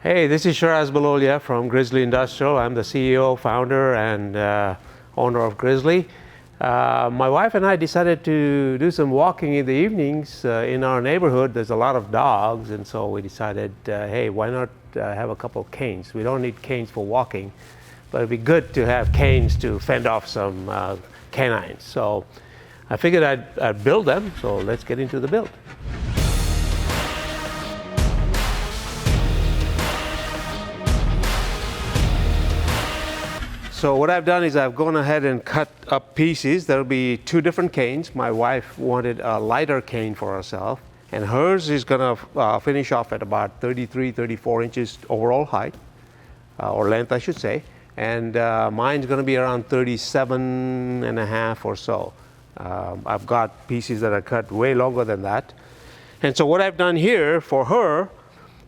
Hey, this is Shiraz Balolia from Grizzly Industrial. I'm the CEO, founder, and owner of Grizzly. My wife and I decided to do some walking in the evenings in our neighborhood. There's a lot of dogs, and so we decided, hey, why not have a couple of canes? We don't need canes for walking, but it'd be good to have canes to fend off some canines. So I figured I'd build them, so let's get into the build. So what I've done is I've gone ahead and cut up pieces. There'll be two different canes. My wife wanted a lighter cane for herself, and hers is gonna finish off at about 33, 34 inches overall height, or length I should say. And mine's gonna be around 37 and a half or so. I've got pieces that are cut way longer than that. And so what I've done here for her,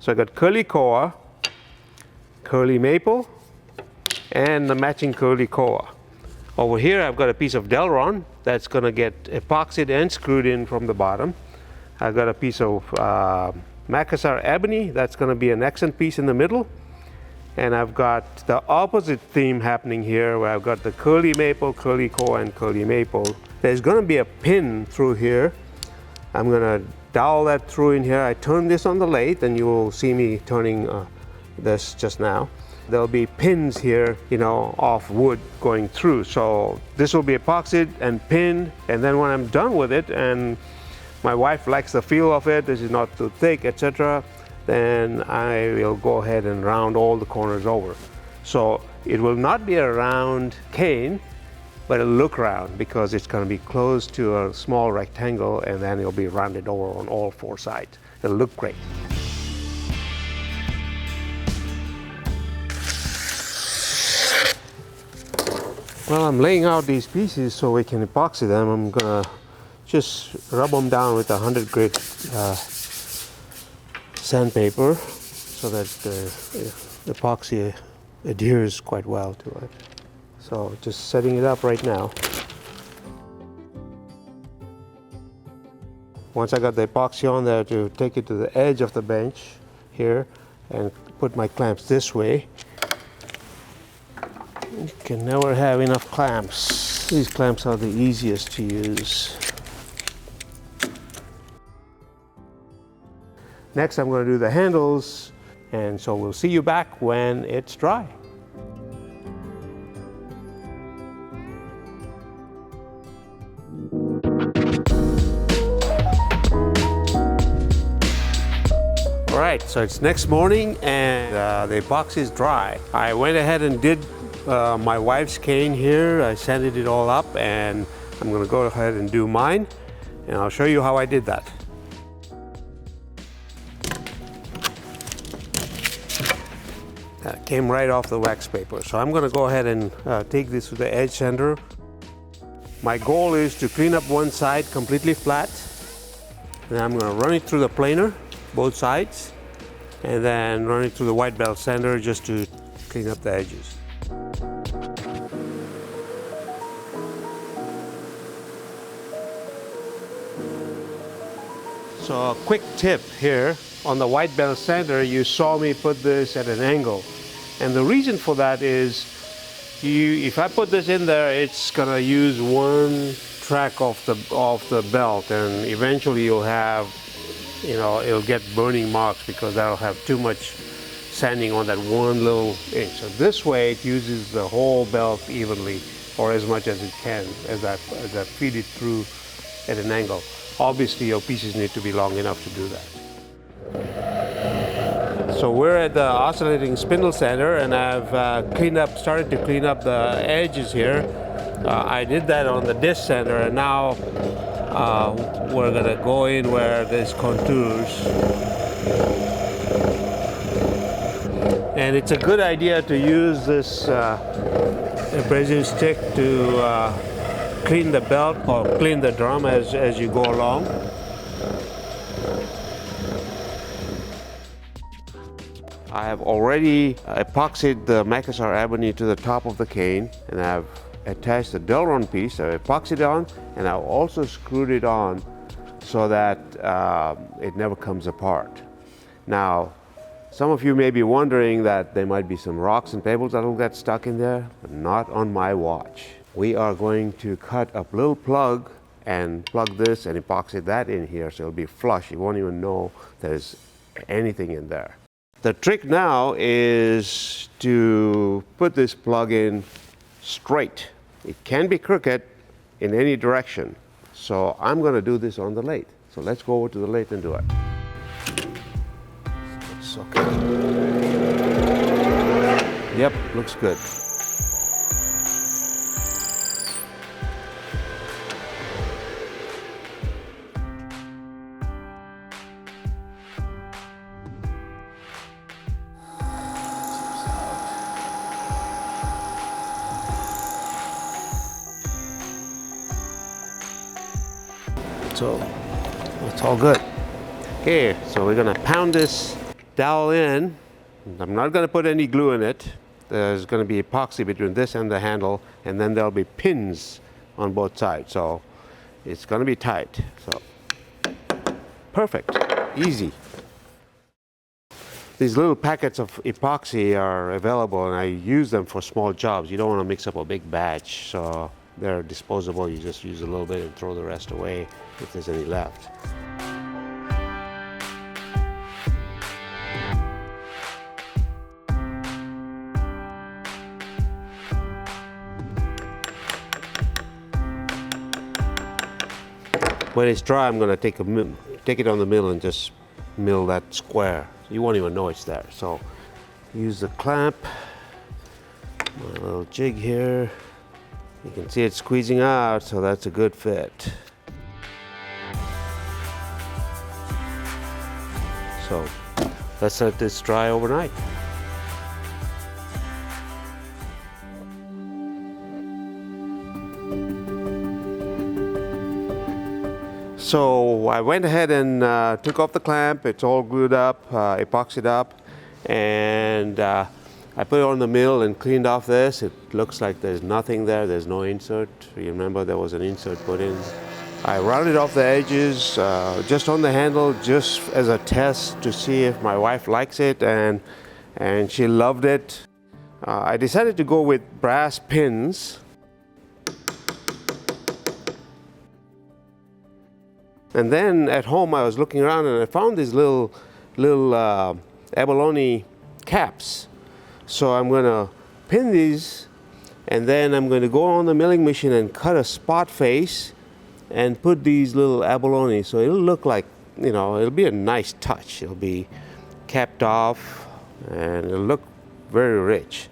so I got curly koa, curly maple, and the matching curly koa. Over here I've got a piece of Delron that's going to get epoxied and screwed in from the bottom. I've got a piece of Macassar ebony that's going to be an accent piece in the middle. And I've got the opposite theme happening here where I've got the curly maple, curly koa, and curly maple. There's going to be a pin through here. I'm going to dowel that through in here. I turn this on the lathe and you will see me turning this just now. There'll be pins here, of wood going through. So this will be epoxied and pinned, and then when I'm done with it, and my wife likes the feel of it, this is not too thick, etc., then I will go ahead and round all the corners over. So it will not be a round cane, but it'll look round because it's going to be close to a small rectangle, and then it'll be rounded over on all four sides. It'll look great. Well, I'm laying out these pieces so we can epoxy them. I'm gonna just rub them down with 100 grit sandpaper so that the epoxy adheres quite well to it. So just setting it up right now. Once I got the epoxy on there, to take it to the edge of the bench here and put my clamps this way. You can never have enough clamps. These clamps are the easiest to use. Next, I'm going to do the handles, and so we'll see you back when it's dry. All right, so it's next morning and the epoxy is dry. I went ahead and did my wife's cane here. I sanded it all up, and I'm going to go ahead and do mine, and I'll show you how I did that. That came right off the wax paper. So I'm going to go ahead and take this to the edge sander. My goal is to clean up one side completely flat. Then I'm going to run it through the planer, both sides, and then run it through the white belt sander just to clean up the edges. So a quick tip here, on the white belt sander, you saw me put this at an angle. And the reason for that is, if I put this in there, it's gonna use one track of the belt, and eventually you'll have, it'll get burning marks because that'll have too much sanding on that one little inch. So this way it uses the whole belt evenly, or as much as it can, as I feed it through at an angle. Obviously your pieces need to be long enough to do that. So we're at the oscillating spindle sander, and I've started to clean up the edges here. I did that on the disc sander, and now we're gonna go in where there's contours. And it's a good idea to use this abrasive stick to clean the belt or clean the drum as you go along. I have already epoxied the Macassar ebony to the top of the cane, and I've attached the Delron piece. I epoxied it on, and I've also screwed it on so that it never comes apart. Now, Some of you may be wondering that there might be some rocks and pebbles that will get stuck in there, but not on my watch. We are going to cut a little plug and plug this and epoxy that in here so it'll be flush. You won't even know there's anything in there. The trick now is to put this plug in straight. It can be crooked in any direction. So I'm going to do this on the lathe. So let's go over to the lathe and do it. Okay. Yep, looks good. So it's all good. Okay, so we're gonna pound this dowel in. I'm not gonna put any glue in it. There's gonna be epoxy between this and the handle, and then there'll be pins on both sides. So it's gonna be tight. So perfect, easy. These little packets of epoxy are available, and I use them for small jobs. You don't want to mix up a big batch, so they're disposable. You just use a little bit and throw the rest away if there's any left. When it's dry, I'm going to take it on the mill and just mill that square. You won't even know it's there. So use the clamp, my little jig here. You can see it squeezing out, so that's a good fit. So let's let this dry overnight. So I went ahead and took off the clamp. It's all glued up, epoxied up, and I put it on the mill and cleaned off this. It looks like there's nothing there. There's no insert. You remember there was an insert put in. I rounded off the edges just on the handle, just as a test to see if my wife likes it, and she loved it. I decided to go with brass pins. And then at home I was looking around and I found these little abalone caps. So I'm going to pin these, and then I'm going to go on the milling machine and cut a spot face and put these little abalone. So it'll look like, you know, it'll be a nice touch. It'll be capped off and it'll look very rich.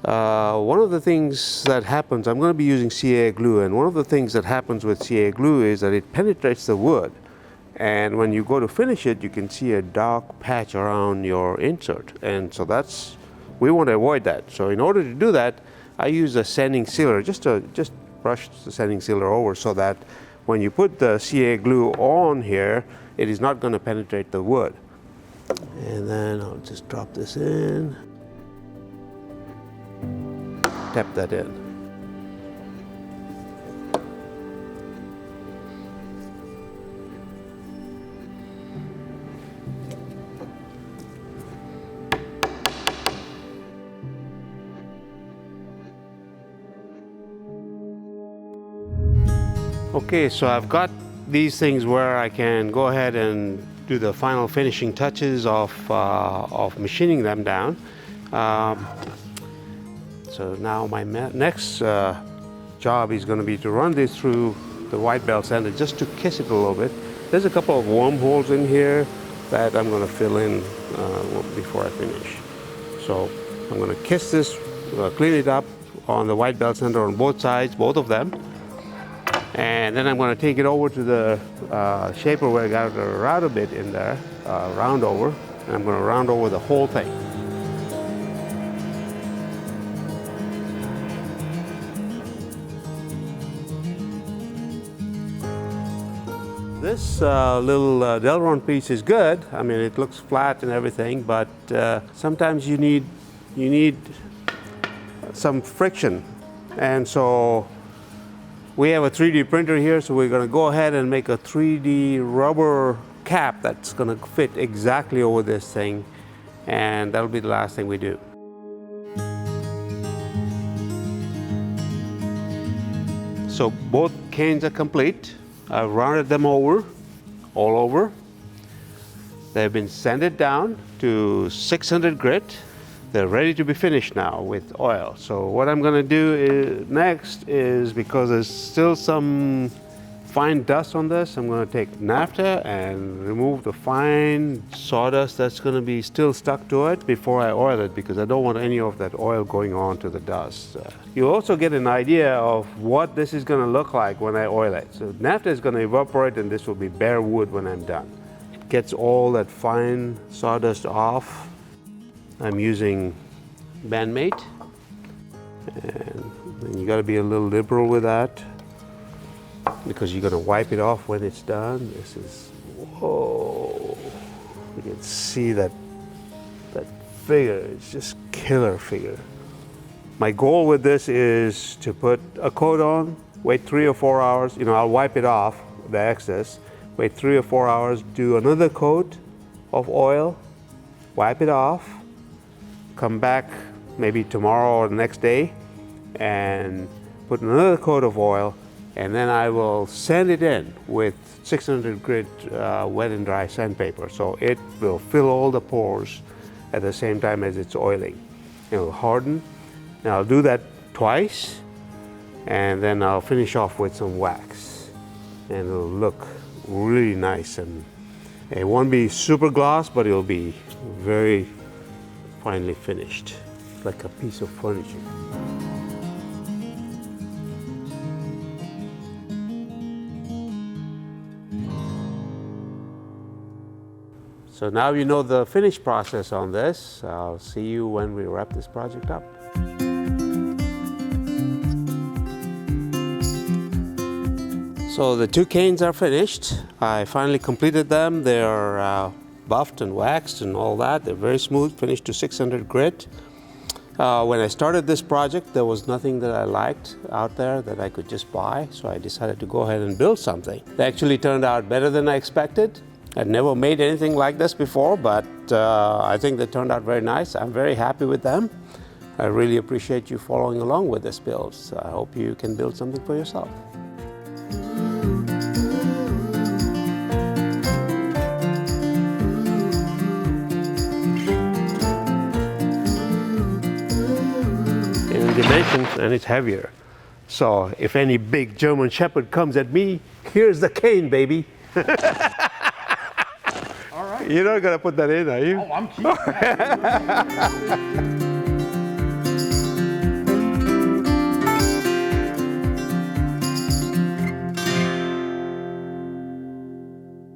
One of the things that happens, I'm going to be using CA glue, and one of the things that happens with CA glue is that it penetrates the wood. And when you go to finish it, you can see a dark patch around your insert. And so we want to avoid that. So in order to do that, I use a sanding sealer, just brush the sanding sealer over so that when you put the CA glue on here, it is not going to penetrate the wood. And then I'll just drop this in. Tap that in. Okay, so I've got these things where I can go ahead and do the final finishing touches of machining them down. So now my next job is going to be to run this through the white belt sander just to kiss it a little bit. There's a couple of wormholes in here that I'm going to fill in before I finish. So I'm going to kiss this, clean it up on the white belt sander on both sides, both of them. And then I'm going to take it over to the shaper where I got a router bit in there, Roundover, and I'm going to round over the whole thing. This little Delron piece is good. I mean, it looks flat and everything, but sometimes you need some friction. And so we have a 3D printer here, so we're going to go ahead and make a 3D rubber cap that's going to fit exactly over this thing. and that'll be the last thing we do. So both canes are complete. I've rounded them over, all over. They've been sanded down to 600 grit. They're ready to be finished now with oil. So what I'm gonna do next is, because there's still some fine dust on this, I'm gonna take naphtha and remove the fine sawdust that's gonna be still stuck to it before I oil it, because I don't want any of that oil going on to the dust. You also get an idea of what this is gonna look like when I oil it. So naphtha is gonna evaporate and this will be bare wood when I'm done. It gets all that fine sawdust off. I'm using Bandmate, and you gotta be a little liberal with that, because you're gonna wipe it off when it's done. This is, whoa, you can see that figure. It's just killer figure. My goal with this is to put a coat on, wait 3 or 4 hours, I'll wipe it off, the excess, wait 3 or 4 hours, do another coat of oil, wipe it off, come back maybe tomorrow or the next day and put another coat of oil, and then I will sand it in with 600 grit wet and dry sandpaper, so it will fill all the pores at the same time as it's oiling. It will harden, and I'll do that twice, and then I'll finish off with some wax, and it'll look really nice, and it won't be super gloss, but it'll be very finely finished, like a piece of furniture. So now you know the finish process on this. I'll see you when we wrap this project up. So the 2 canes are finished. I finally completed them. They're buffed and waxed and all that. They're very smooth, finished to 600 grit. When I started this project, there was nothing that I liked out there that I could just buy, so I decided to go ahead and build something. They actually turned out better than I expected. I'd never made anything like this before, but I think they turned out very nice. I'm very happy with them. I really appreciate you following along with this build. So I hope you can build something for yourself. In dimensions, and it's heavier. So if any big German Shepherd comes at me, here's the cane, baby. You're not gonna put that in, are you? Oh, I'm keeping that.